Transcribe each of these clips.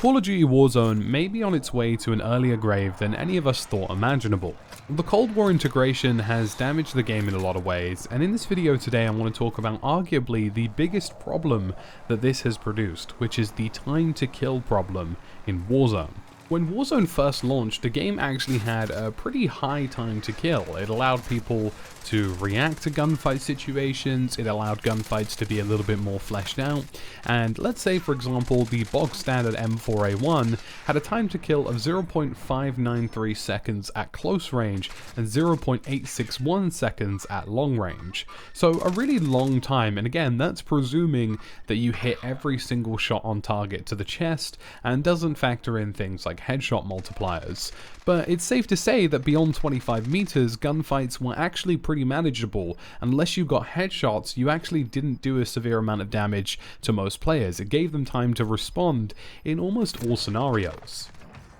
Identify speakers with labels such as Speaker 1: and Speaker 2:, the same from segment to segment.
Speaker 1: Call of Duty Warzone may be on its way to an earlier grave than any of us thought imaginable. The Cold War integration has damaged the game in a lot of ways, and in this video today I want to talk about arguably the biggest problem that this has produced, which is the time to kill problem in Warzone. When Warzone first launched, the game actually had a pretty high time to kill. It allowed people to react to gunfight situations, it allowed gunfights to be a little bit more fleshed out, and let's say for example the bog standard M4A1 had a time to kill of 0.593 seconds at close range and 0.861 seconds at long range. So a really long time, and again that's presuming that you hit every single shot on target to the chest and doesn't factor in things like headshot multipliers. But it's safe to say that beyond 25 meters, gunfights were actually pretty manageable. Unless you got headshots, you actually didn't do a severe amount of damage to most players. It gave them time to respond in almost all scenarios.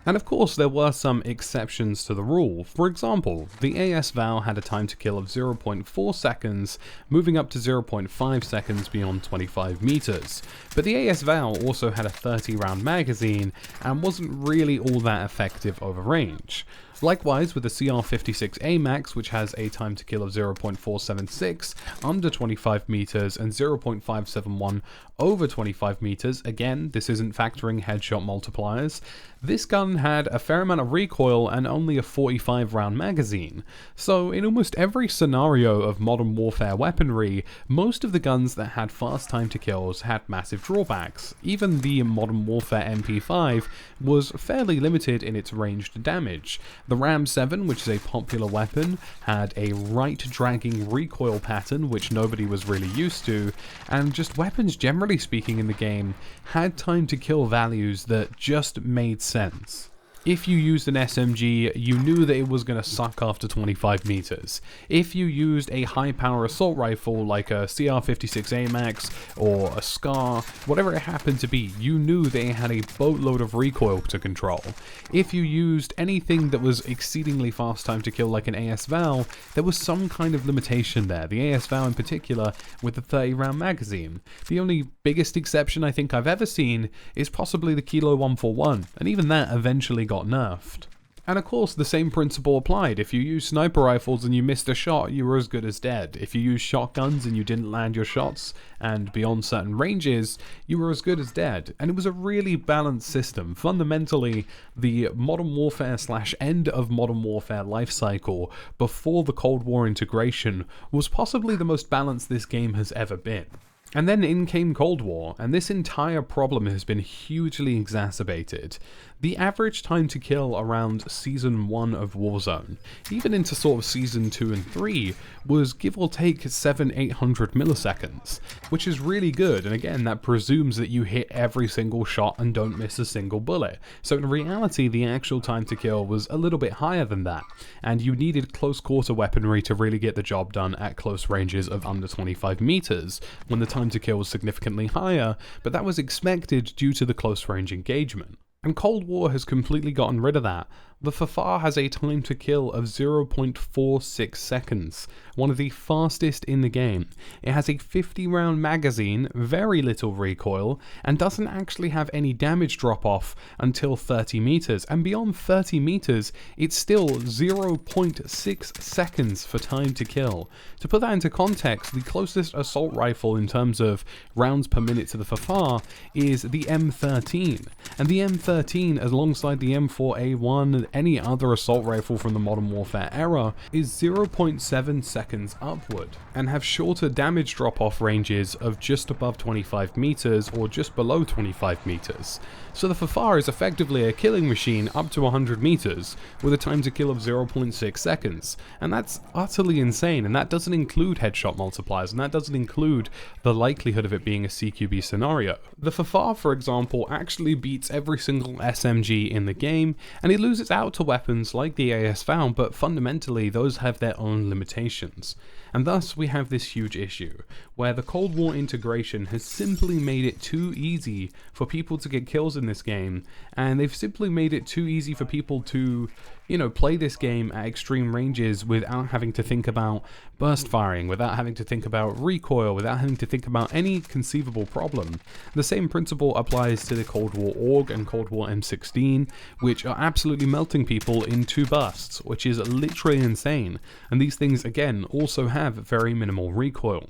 Speaker 1: And of course there were some exceptions to the rule. For example, the AS Val had a time to kill of 0.4 seconds, moving up to 0.5 seconds beyond 25 meters. But the AS Val also had a 30 round magazine and wasn't really all that effective over range. Likewise with the CR56 AMAX, which has a time to kill of 0.476 under 25 meters and 0.571 over 25 meters, again this isn't factoring headshot multipliers, this gun had a fair amount of recoil and only a 45 round magazine. So in almost every scenario of Modern Warfare weaponry, most of the guns that had fast time to kills had massive drawbacks. Even the Modern Warfare MP5 was fairly limited in its ranged damage. The Ram 7, which is a popular weapon, had a right-dragging recoil pattern which nobody was really used to, and just weapons generally speaking in the game had time to kill values that just made sense. If you used an SMG, you knew that it was going to suck after 25 meters. If you used a high-power assault rifle like a CR56 AMAX or a SCAR, whatever it happened to be, you knew they had a boatload of recoil to control. If you used anything that was exceedingly fast time to kill like an AS Val, there was some kind of limitation there. The AS Val in particular with the 30 round magazine. The only biggest exception I think I've ever seen is possibly the Kilo 141, and even that eventually got nerfed. And of course the same principle applied. If you used sniper rifles and you missed a shot, you were as good as dead. If you used shotguns and you didn't land your shots and beyond certain ranges, you were as good as dead. And it was a really balanced system. Fundamentally, the Modern Warfare / end of Modern Warfare life cycle before the Cold War integration was possibly the most balanced this game has ever been. And then in came Cold War, and this entire problem has been hugely exacerbated. The average time to kill around Season 1 of Warzone, even into sort of Season 2 and 3, was give or take 700-800 milliseconds, which is really good, and again that presumes that you hit every single shot and don't miss a single bullet. So in reality the actual time to kill was a little bit higher than that, and you needed close quarter weaponry to really get the job done at close ranges of under 25 meters, when the time to kill was significantly higher, but that was expected due to the close range engagement. And Cold War has completely gotten rid of that. The FFAR has a time to kill of 0.46 seconds, one of the fastest in the game. It has a 50 round magazine, very little recoil, and doesn't actually have any damage drop off until 30 meters. And beyond 30 meters, it's still 0.6 seconds for time to kill. To put that into context, the closest assault rifle in terms of rounds per minute to the FFAR is the M13. And the M13, alongside the M4A1, any other assault rifle from the Modern Warfare era, is 0.7 seconds upward, and have shorter damage drop-off ranges of just above 25 meters or just below 25 meters. So the FFAR is effectively a killing machine up to 100 meters with a time to kill of 0.6 seconds, and that's utterly insane, and that doesn't include headshot multipliers, and that doesn't include the likelihood of it being a CQB scenario. The FFAR, for example, actually beats every single SMG in the game, and it loses out out to weapons like the AS-Val, but fundamentally those have their own limitations. And thus we have this huge issue, where the Cold War integration has simply made it too easy for people to get kills in this game, and they've simply made it too easy for people to, play this game at extreme ranges without having to think about burst firing, without having to think about recoil, without having to think about any conceivable problem. The same principle applies to the Cold War AUG and Cold War M16, which are absolutely melting people in 2 bursts, which is literally insane, and these things again also have very minimal recoil.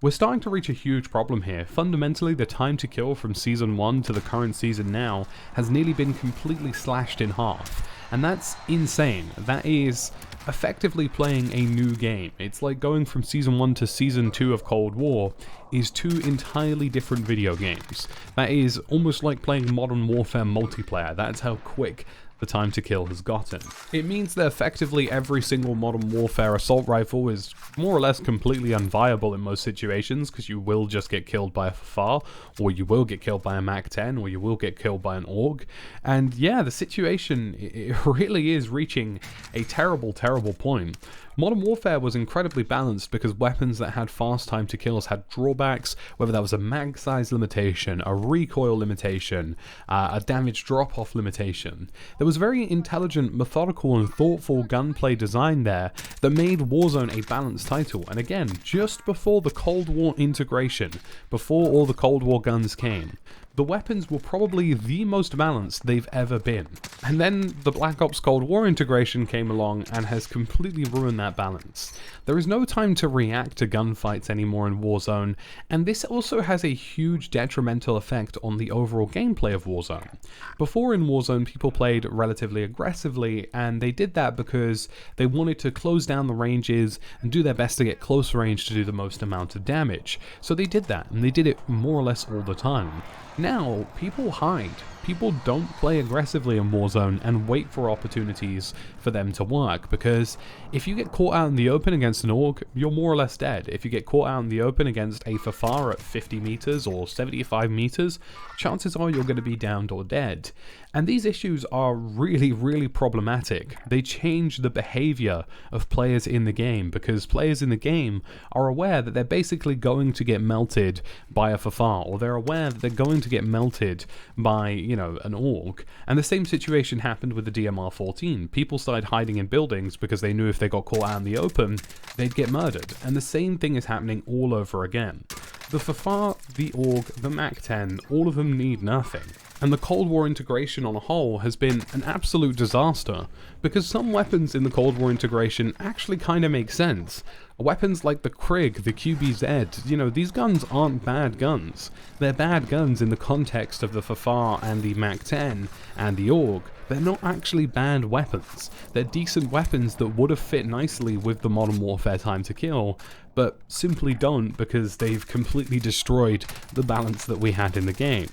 Speaker 1: We're starting to reach a huge problem here. Fundamentally, the time to kill from Season 1 to the current season now has nearly been completely slashed in half, and that's insane. That is effectively playing a new game. It's like going from Season 1 to Season 2 of Cold War is 2 entirely different video games. That is almost like playing Modern Warfare multiplayer. That's how quick the time to kill has gotten. It means that effectively every single Modern Warfare assault rifle is more or less completely unviable in most situations, because you will just get killed by a FFAR, or you will get killed by a MAC-10, or you will get killed by an AUG. And yeah, the situation, it really is reaching a terrible, terrible point. Modern Warfare was incredibly balanced because weapons that had fast time to kills had drawbacks, whether that was a mag size limitation, a recoil limitation, a damage drop-off limitation. There was very intelligent, methodical and thoughtful gunplay design there that made Warzone a balanced title, and again, just before the Cold War integration, before all the Cold War guns came, the weapons were probably the most balanced they've ever been. And then the Black Ops Cold War integration came along and has completely ruined that balance. There is no time to react to gunfights anymore in Warzone, and this also has a huge detrimental effect on the overall gameplay of Warzone. Before in Warzone, people played relatively aggressively, and they did that because they wanted to close down the ranges and do their best to get close range to do the most amount of damage. So they did that, and they did it more or less all the time. Now, people hide. People don't play aggressively in Warzone and wait for opportunities for them to work, because if you get caught out in the open against an AUG, you're more or less dead. If you get caught out in the open against a FFAR at 50 meters or 75 meters, chances are you're going to be downed or dead. And these issues are really, really problematic. They change the behavior of players in the game, because players in the game are aware that they're basically going to get melted by a FFAR, or they're aware that they're going to get melted by, an AUG. And the same situation happened with the DMR-14. People started hiding in buildings because they knew if they got caught out in the open, they'd get murdered. And the same thing is happening all over again. The FFAR, the AUG, the MAC-10, all of them need nothing. And the Cold War integration on a whole has been an absolute disaster, because some weapons in the Cold War integration actually kind of make sense. Weapons like the Krig, the QBZ, these guns aren't bad guns. They're bad guns in the context of the FFAR and the MAC-10 and the AUG. They're not actually bad weapons. They're decent weapons that would have fit nicely with the Modern Warfare time to kill, but simply don't, because they've completely destroyed the balance that we had in the game.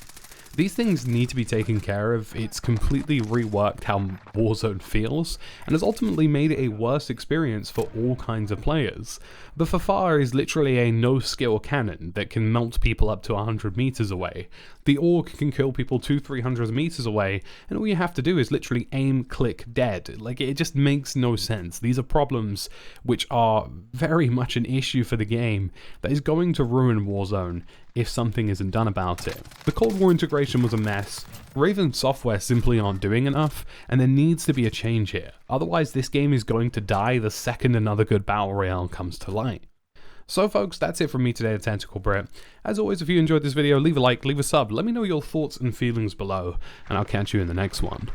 Speaker 1: These things need to be taken care of. It's completely reworked how Warzone feels, and has ultimately made it a worse experience for all kinds of players. The FFAR is literally a no-skill cannon that can melt people up to 100 meters away. The AUG can kill people 200-300 meters away, and all you have to do is literally aim, click, dead. Like, it just makes no sense. These are problems which are very much an issue for the game that is going to ruin Warzone if something isn't done about it. The Cold War integration was a mess. Raven Software simply aren't doing enough, and there needs to be a change here. Otherwise, this game is going to die the second another good battle royale comes to light. So folks, that's it from me today, TheTacticalBrit. As always, if you enjoyed this video, leave a like, leave a sub, let me know your thoughts and feelings below, and I'll catch you in the next one.